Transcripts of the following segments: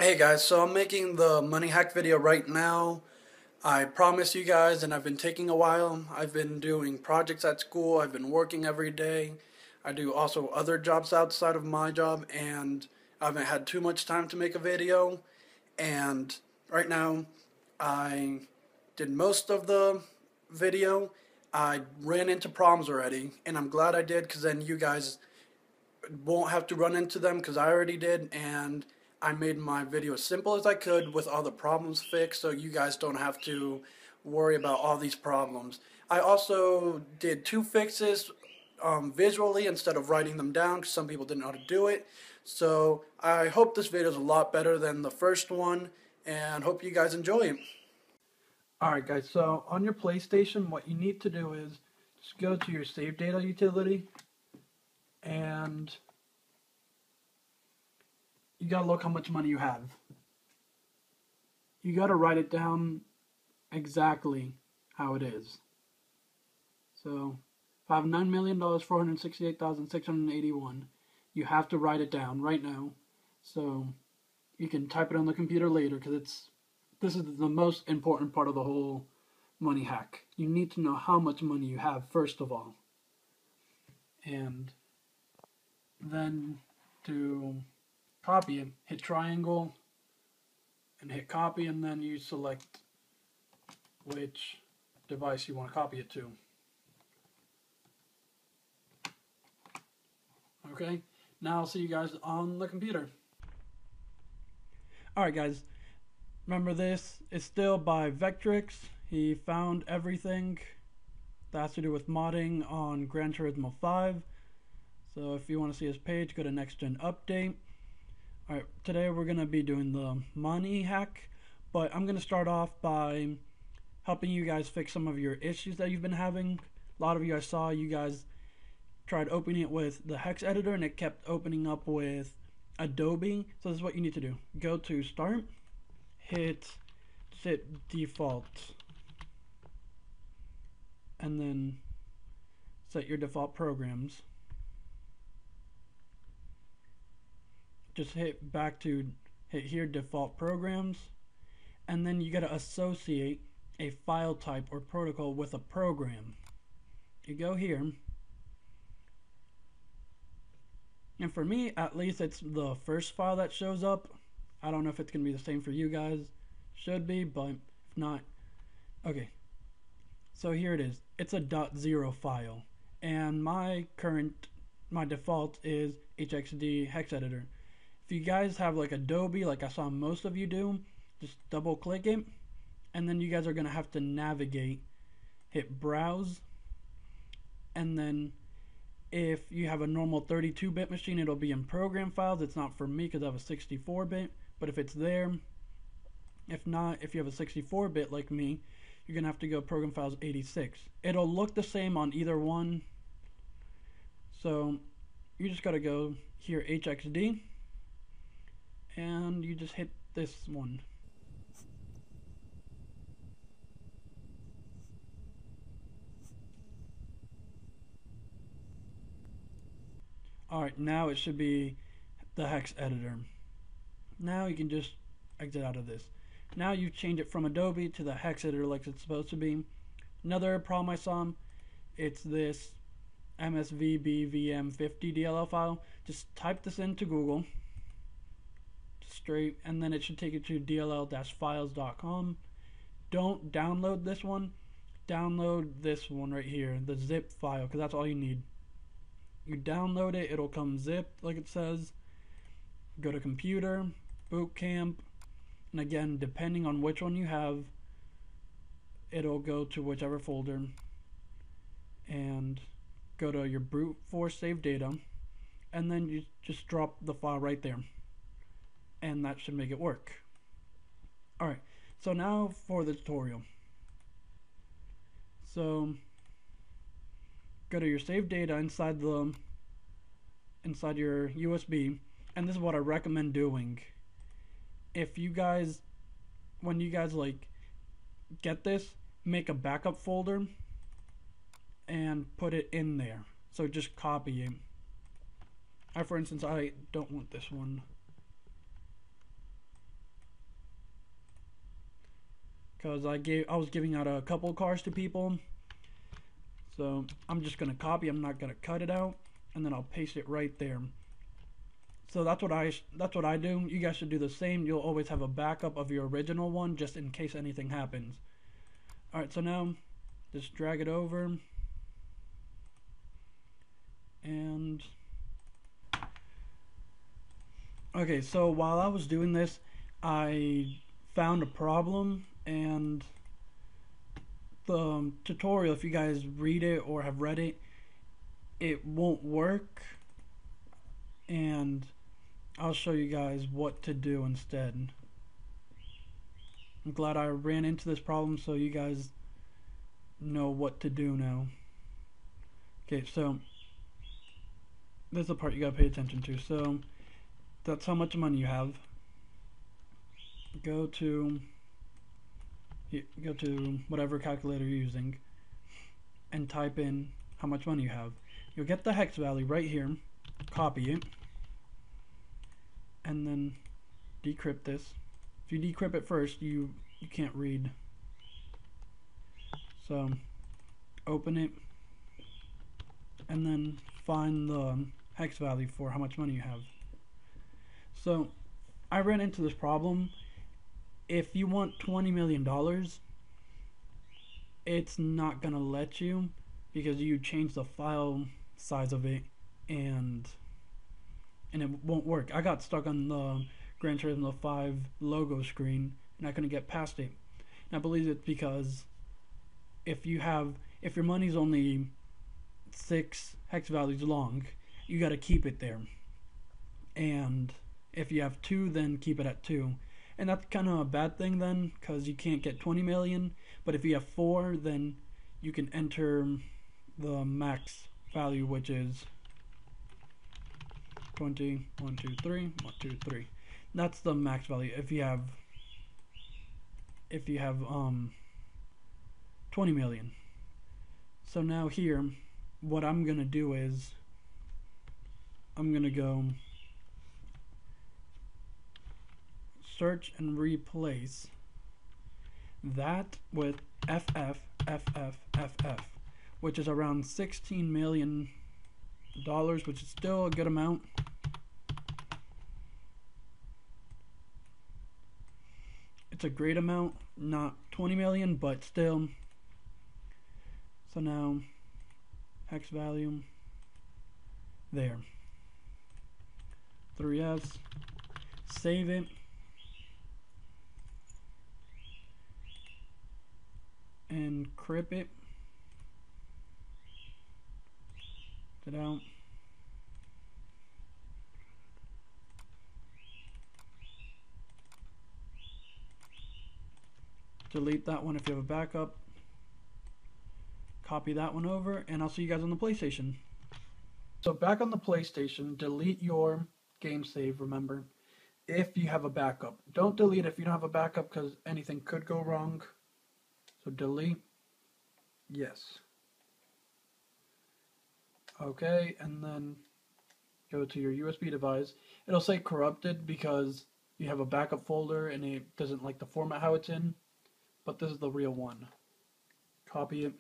Hey guys, so I'm making the money hack video right now. I promise you guys, and I've been taking a while. I've been doing projects at school, I've been working every day. I do also other jobs outside of my job, and I haven't had too much time to make a video. And right now, I did most of the video. I ran into problems already, and I'm glad I did because then you guys won't have to run into them because I already did, and I made my video as simple as I could with all the problems fixed so you guys don't have to worry about all these problems. I also did two fixes visually instead of writing them down because some people didn't know how to do it. So I hope this video is a lot better than the first one and hope you guys enjoy it. Alright guys, so on your PlayStation what you need to do is just go to your save data utility and you gotta look how much money you have. You gotta write it down exactly how it is. So if I have $9,468,681, you have to write it down right now. So you can type it on the computer later because this is the most important part of the whole money hack. You need to know how much money you have first of all. And then to copy it, hit triangle and hit copy, and then you select which device you want to copy it to. Okay, now I'll see you guys on the computer. Alright guys, remember this is still by Vectrix. He found everything that has to do with modding on Gran Turismo 5. So if you want to see his page, go to Next Gen Update. Alright, today we're going to be doing the money hack, but I'm going to start off by helping you guys fix some of your issues that you've been having. A lot of you, I saw you guys tried opening it with the hex editor and it kept opening up with Adobe. So this is what you need to do. Go to Start, hit Default, and then set your default programs. Just hit back to hit here, default programs, and then you got to associate a file type or protocol with a program. You go here, and for me at least it's the first file that shows up. I don't know if it's gonna be the same for you guys. Should be, but if not, okay. So here it is. It's a .0 file, and my default is HXD hex editor. If you guys have like Adobe, like I saw most of you do, just double click it, and then you guys are going to have to navigate, hit browse, and then if you have a normal 32-bit machine, it'll be in program files. It's not for me because I have a 64-bit, but if it's there, if not, if you have a 64-bit like me, you're going to have to go program files 86. It'll look the same on either one, so you just got to go here, HXD, and you just hit this one. Alright, now it should be the hex editor. Now you can just exit out of this. Now you change it from Adobe to the hex editor like it's supposed to be. Another problem I saw, it's this MSVBVM50 DLL file. Just type this into Google straight, and then it should take you to dll-files.com. Don't download this one. Download this one right here, the zip file, because that's all you need. You download it, it'll come zipped like it says. Go to computer, boot camp, and again, depending on which one you have, it'll go to whichever folder, and go to your Bruteforce save data, and then you just drop the file right there, and that should make it work. Alright, so now for the tutorial. So go to your save data inside your USB, and this is what I recommend doing. If you guys, when you guys like get this, make a backup folder and put it in there. So just copy it. For instance, I don't want this one. because I was giving out a couple cars to people. So I'm just gonna copy. I'm not gonna cut it out, and then I'll paste it right there. So that's what I do. You guys should do the same. You'll always have a backup of your original one just in case anything happens. All right. So now just drag it over, and okay. So while I was doing this, I found a problem, and the tutorial, if you guys read it or have read it, it won't work, and I'll show you guys what to do instead. I'm glad I ran into this problem so you guys know what to do now. Okay, so this is the part you gotta pay attention to. So that's how much money you have. Go to whatever calculator you're using and type in how much money you have. You'll get the hex value right here, copy it, and then decrypt this. If you decrypt it first, you can't read. So open it and then find the hex value for how much money you have. So I ran into this problem. If you want $20 million, it's not gonna let you because you change the file size of it, and it won't work. I got stuck on the Gran Turismo 5 logo screen and I couldn't get past it. And I believe it's because if your money's only 6 hex values long, you got to keep it there. And if you have 2, then keep it at 2. And that's kind of a bad thing then, because you can't get 20 million. But if you have 4, then you can enter the max value, which is 20, 1, 2, 3, 1, 2, 3. That's the max value if you have 20 million. So now here, what I'm gonna do is I'm gonna go search and replace that with FF, which is around $16 million, which is still a good amount. It's a great amount, not 20 million, but still. So now, hex value, there. 3S, save it. Encrypt it. Get out. Delete that one if you have a backup. Copy that one over, and I'll see you guys on the PlayStation. So back on the PlayStation, delete your game save, remember, if you have a backup. Don't delete if you don't have a backup because anything could go wrong. So delete, yes. Okay, and then go to your USB device. It'll say corrupted because you have a backup folder and it doesn't like the format how it's in, but this is the real one. Copy it.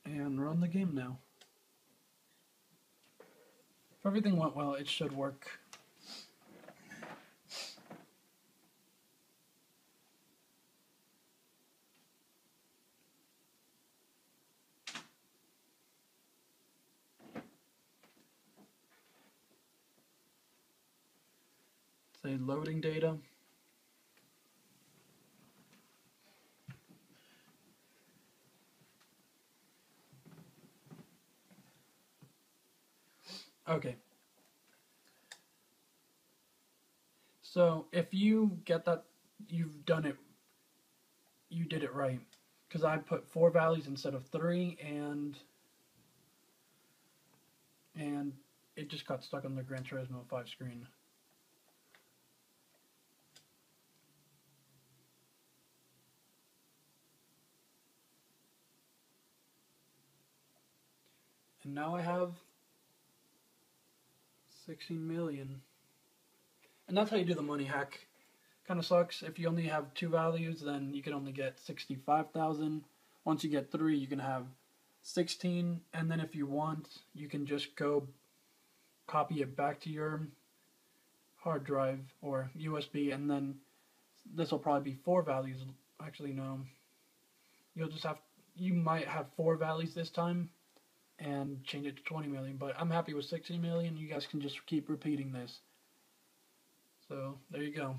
And run the game now. If everything went well, it should work. Say loading data. Okay. So if you get that, you've done it. You did it right. Because I put 4 values instead of 3, and it just got stuck on the Gran Turismo 5 screen. And now I have 16 million. And that's how you do the money hack. Kind of sucks. If you only have 2 values, then you can only get 65,000. Once you get 3, you can have 16. And then if you want, you can just go copy it back to your hard drive or USB, and then this will probably be 4 values. Actually, no. You might have 4 values this time and change it to 20 million, but I'm happy with 60 million. You guys can just keep repeating this. So, there you go.